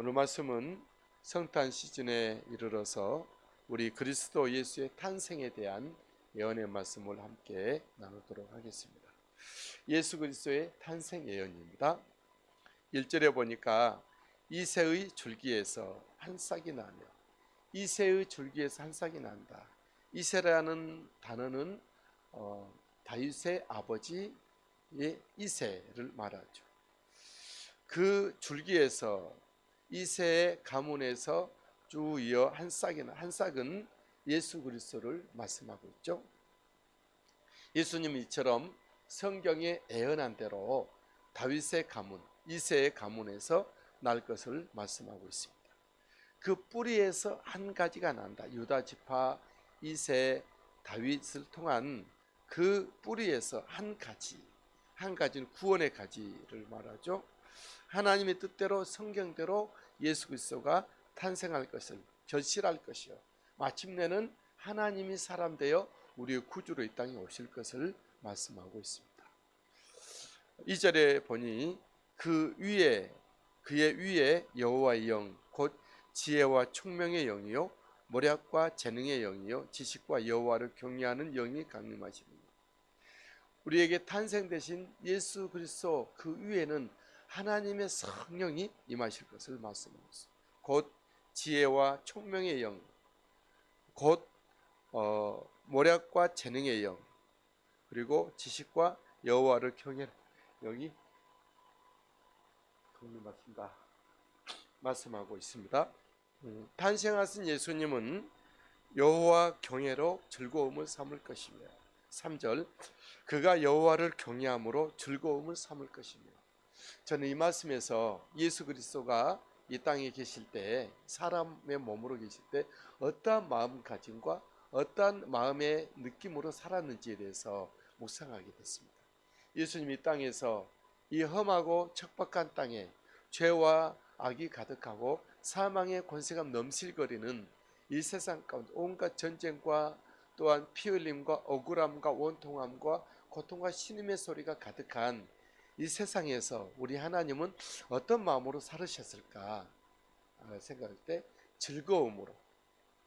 오늘 말씀은 성탄 시즌에 이르러서 우리 그리스도 예수의 탄생에 대한 예언의 말씀을 함께 나누도록 하겠습니다. 예수 그리스도의 탄생 예언입니다. 1절에 보니까 이새의 줄기에서 한 싹이 나며, 이새의 줄기에서 한 싹이 난다. 이새라는 단어는 다윗의 아버지의 이새를 말하죠. 그 줄기에서, 이새의 가문에서 쭉 이어 한 싹은 예수 그리스도를 말씀하고 있죠. 예수님은 이처럼 성경에 예언한 대로 다윗의 가문, 이새의 가문에서 날 것을 말씀하고 있습니다. 그 뿌리에서 한 가지가 난다. 유다 지파 이새 다윗을 통한 그 뿌리에서 한 가지는 구원의 가지를 말하죠. 하나님의 뜻대로 성경대로 예수 그리스도가 탄생할 것을 결실할 것이요, 마침내는 하나님이 사람 되어 우리의 구주로 이 땅에 오실 것을 말씀하고 있습니다. 2절에 보니 그의 위에 여호와의 영 곧 지혜와 총명의 영이요 모략과 재능의 영이요 지식과 여호와를 경외하는 영이 강림하시니, 우리에게 탄생되신 예수 그리스도 그 위에는 하나님의 성령이 임하실 것을 말씀하고 있습니다. 곧 지혜와 총명의 영, 곧 모략과 재능의 영, 그리고 지식과 여호와를 경외하는 영이 강림하신다 말씀하고 있습니다. 탄생하신 예수님은 여호와 경외로 즐거움을 삼을 것이며, 3절 그가 여호와를 경외함으로 즐거움을 삼을 것이며, 저는 이 말씀에서 예수 그리스도가 이 땅에 계실 때, 사람의 몸으로 계실 때 어떠한 마음가짐과 어떠한 마음의 느낌으로 살았는지에 대해서 묵상하게 됐습니다. 예수님이 이 땅에서 이 험하고 척박한 땅에 죄와 악이 가득하고 사망의 권세가 넘실거리는 이 세상 가운데 온갖 전쟁과 또한 피 흘림과 억울함과 원통함과 고통과 신음의 소리가 가득한 이 세상에서 우리 하나님은 어떤 마음으로 살으셨을까 생각할 때 즐거움으로,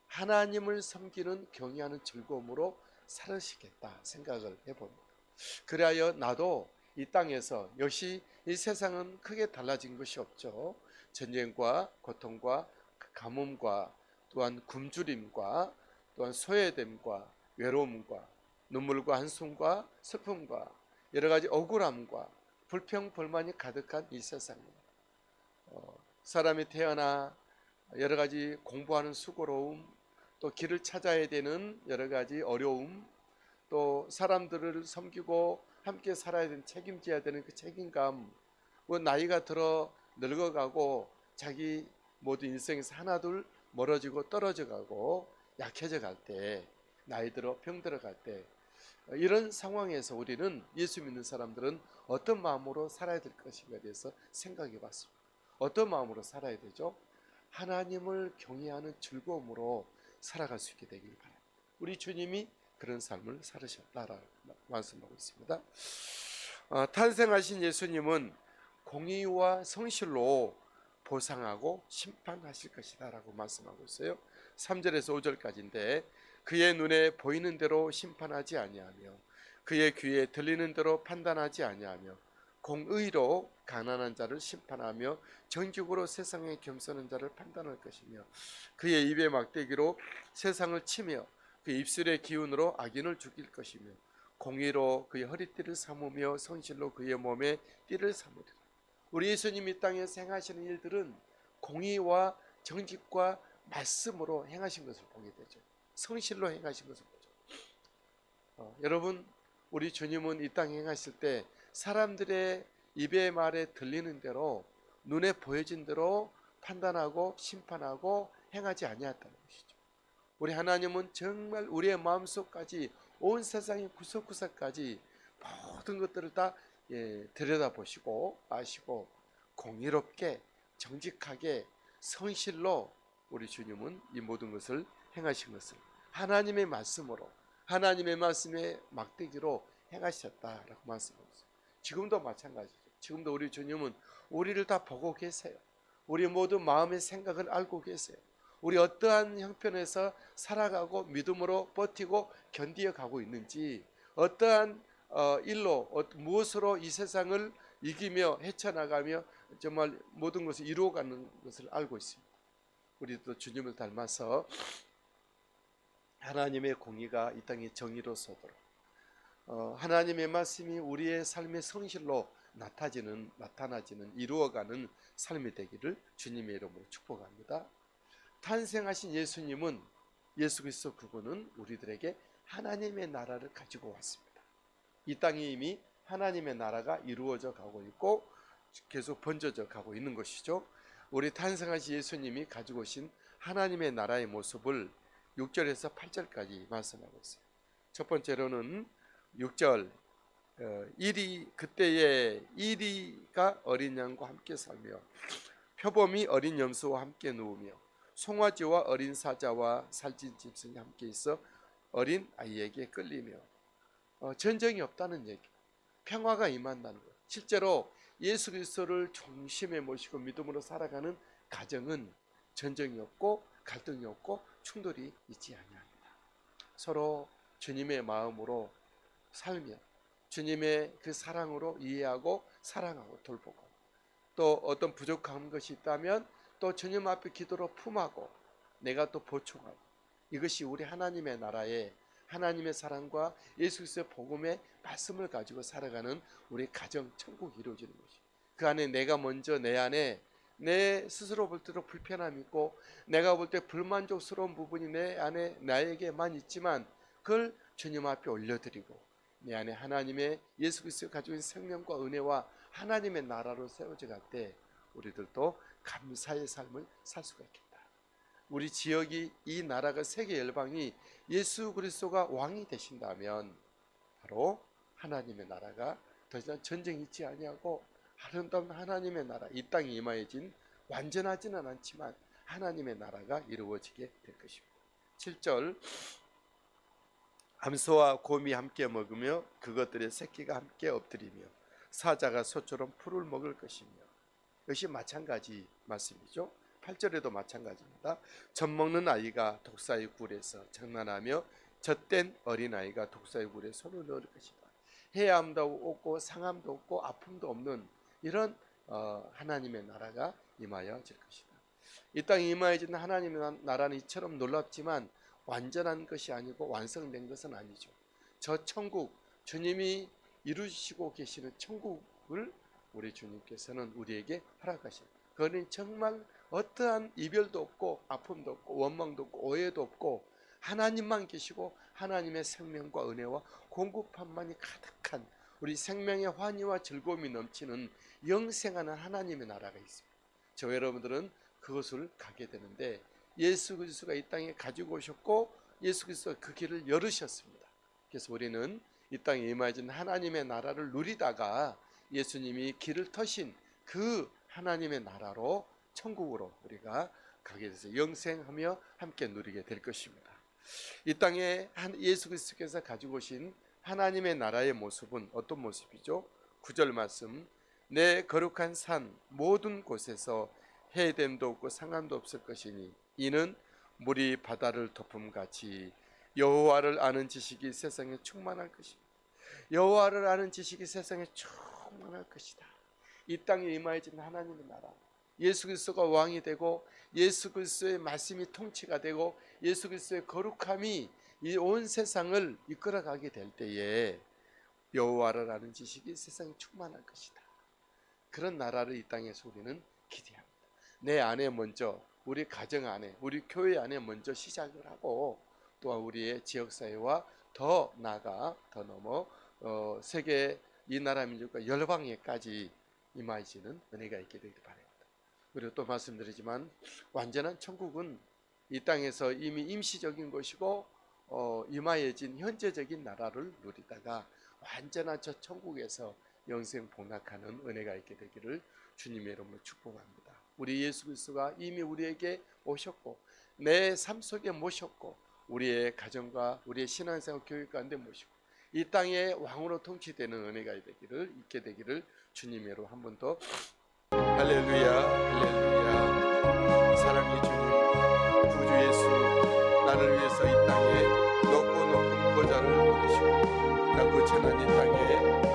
하나님을 섬기는 경외하는 즐거움으로 살으시겠다 생각을 해봅니다. 그리하여 나도 이 땅에서, 역시 이 세상은 크게 달라진 것이 없죠. 전쟁과 고통과 가뭄과 또한 굶주림과 또한 소외됨과 외로움과 눈물과 한숨과 슬픔과 여러 가지 억울함과 불평 불만이 가득한 이 세상에 사람이 태어나 여러 가지 공부하는 수고로움, 또 길을 찾아야 되는 여러 가지 어려움, 또 사람들을 섬기고 함께 살아야 되는, 책임져야 되는 그 책임감, 나이가 들어 늙어가고 자기 모든 인생에서 하나둘 멀어지고 떨어져 가고 약해져 갈 때, 나이 들어 병 들어갈 때, 이런 상황에서 우리는, 예수 믿는 사람들은 어떤 마음으로 살아야 될 것인가에 대해서 생각해 봤습니다. 어떤 마음으로 살아야 되죠? 하나님을 경외하는 즐거움으로 살아갈 수 있게 되길 바랍니다. 우리 주님이 그런 삶을 살으셨다라고 말씀하고 있습니다. 탄생하신 예수님은 공의와 성실로 보상하고 심판하실 것이다 라고 말씀하고 있어요. 3절에서 5절까지인데, 그의 눈에 보이는 대로 심판하지 아니하며 그의 귀에 들리는 대로 판단하지 아니하며 공의로 가난한 자를 심판하며 정직으로 세상에 겸손한 자를 판단할 것이며, 그의 입의 막대기로 세상을 치며 그 입술의 기운으로 악인을 죽일 것이며 공의로 그의 허리띠를 삼으며 성실로 그의 몸에 띠를 삼으리라. 우리 예수님이 이 땅에서 행하시는 일들은 공의와 정직과 말씀으로 행하신 것을 보게 되죠. 성실로 행하신 것을 보죠. 여러분, 우리 주님은 이 땅에 행하실 때 사람들의 입의 말에 들리는 대로, 눈에 보여진 대로 판단하고 심판하고 행하지 아니했다는 것이죠. 우리 하나님은 정말 우리의 마음속까지, 온 세상의 구석구석까지 모든 것들을 다 들여다보시고 아시고 공의롭게 정직하게 성실로 우리 주님은 이 모든 것을 행하신 것을 하나님의 말씀으로, 하나님의 말씀의 막대기로 행하셨다라고 말씀하고 있습니다. 지금도 마찬가지죠. 지금도 우리 주님은 우리를 다 보고 계세요. 우리 모두 마음의 생각을 알고 계세요. 우리 어떠한 형편에서 살아가고 믿음으로 버티고 견디어 가고 있는지, 어떠한 일로 무엇으로 이 세상을 이기며 헤쳐나가며 정말 모든 것을 이루어가는 것을 알고 있습니다. 우리도 주님을 닮아서 하나님의 공의가 이 땅에 정의로 서도록, 하나님의 말씀이 우리의 삶의 성실로 나타나지는 이루어가는 삶이 되기를 주님의 이름으로 축복합니다. 탄생하신 예수님은, 예수 그리스도 그분은 우리들에게 하나님의 나라를 가지고 왔습니다. 이 땅에 이미 하나님의 나라가 이루어져 가고 있고 계속 번져져 가고 있는 것이죠. 우리 탄생하신 예수님이 가지고 오신 하나님의 나라의 모습을 6절에서 8절까지 말씀하고 있어요. 첫 번째로는 6절, 그때에 이리가 어린 양과 함께 살며 표범이 어린 염소와 함께 누우며 송아지와 어린 사자와 살찐 짐승이 함께 있어 어린 아이에게 끌리며, 전쟁이 없다는 얘기, 평화가 임한다는 것. 실제로 예수 그리스도를 중심에 모시고 믿음으로 살아가는 가정은 전쟁이 없고 갈등이 없고 충돌이 있지 아니합니다. 서로 주님의 마음으로 살며 주님의 그 사랑으로 이해하고 사랑하고 돌보고, 또 어떤 부족한 것이 있다면 또 주님 앞에 기도로 품하고 내가 또 보충하고, 이것이 우리 하나님의 나라의 하나님의 사랑과 예수 그리스도의 복음의 말씀을 가지고 살아가는 우리 가정 천국이 이루어지는 것이, 그 안에 내가 먼저 내 안에 내 스스로 볼 때도 불편함이 있고 내가 볼 때 불만족스러운 부분이 내 안에 나에게만 있지만 그걸 주님 앞에 올려드리고 내 안에 하나님의 예수 그리스도가 가지고 있는 생명과 은혜와 하나님의 나라로 세워져 갈 때 우리들도 감사의 삶을 살 수가 있겠다. 우리 지역이, 이 나라가 세계 열방이 예수 그리스도가 왕이 되신다면 바로 하나님의 나라가 더 이상 전쟁이 있지 아니하고 아름다운 하나님의 나라, 이 땅에 임하여진, 완전하지는 않지만 하나님의 나라가 이루어지게 될 것입니다. 7절, 암소와 곰이 함께 먹으며 그것들의 새끼가 함께 엎드리며 사자가 소처럼 풀을 먹을 것이며, 역시 마찬가지 말씀이죠. 8절에도 마찬가지입니다. 젖먹는 아이가 독사의 굴에서 장난하며 젖된 어린아이가 독사의 굴에 손을 넣을 것이다. 해함도 없고 상함도 없고 아픔도 없는 이런 하나님의 나라가 임하여질 것이다. 이 땅에 임하여진 하나님의 나라는 이처럼 놀랍지만 완전한 것이 아니고 완성된 것은 아니죠. 저 천국, 주님이 이루시고 계시는 천국을 우리 주님께서는 우리에게 허락하십니다. 그거는 정말 어떠한 이별도 없고 아픔도 없고 원망도 없고 오해도 없고 하나님만 계시고 하나님의 생명과 은혜와 공급함만이 가득한, 우리 생명의 환희와 즐거움이 넘치는 영생하는 하나님의 나라가 있습니다. 저 여러분들은 그것을 가게 되는데, 예수 그리스도가 이 땅에 가지고 오셨고 예수 그리스도가 그 길을 열으셨습니다. 그래서 우리는 이 땅에 임하여진 하나님의 나라를 누리다가 예수님이 길을 터신 그 하나님의 나라로, 천국으로 우리가 가게 돼서 영생하며 함께 누리게 될 것입니다. 이 땅에 예수 그리스도께서 가지고 오신 하나님의 나라의 모습은 어떤 모습이죠? 9절 말씀, 내 거룩한 산 모든 곳에서 해됨도 없고 상함도 없을 것이니 이는 물이 바다를 덮음같이 여호와를 아는 지식이 세상에 충만할 것이다. 여호와를 아는 지식이 세상에 충만할 것이다. 이 땅에 임하여진 하나님의 나라, 예수 그리스도가 왕이 되고 예수 그리스도의 말씀이 통치가 되고 예수 그리스도의 거룩함이 이 온 세상을 이끌어가게 될 때에 여호와를 아는 지식이 세상에 충만할 것이다. 그런 나라를 이 땅에서 우리는 기대합니다. 내 안에 먼저, 우리 가정 안에, 우리 교회 안에 먼저 시작을 하고 또한 우리의 지역사회와 더 나아가 더 넘어 세계 이 나라 민족과 열방에까지 임하시는 은혜가 있게 되기를 바랍니다. 그리고 또 말씀드리지만 완전한 천국은 이 땅에서 이미 임시적인 것이고 임하여진 현재적인 나라를 누리다가 완전한 저 천국에서 영생 복락하는 은혜가 있게 되기를 주님의 이름으로 축복합니다. 우리 예수 그리스도가 이미 우리에게 오셨고 내 삶 속에 모셨고 우리의 가정과 우리의 신앙생활 교육 가운데 모시고 이 땅의 왕으로 통치되는 은혜가 있게 되기를 주님의 이름으로 한 번 더 할렐루야 할렐루야. 사랑의 주님, 구주 예수, 나를 위해서 이 땅에 높고 높은 보좌를 보내시고 낮고 천한 이 땅에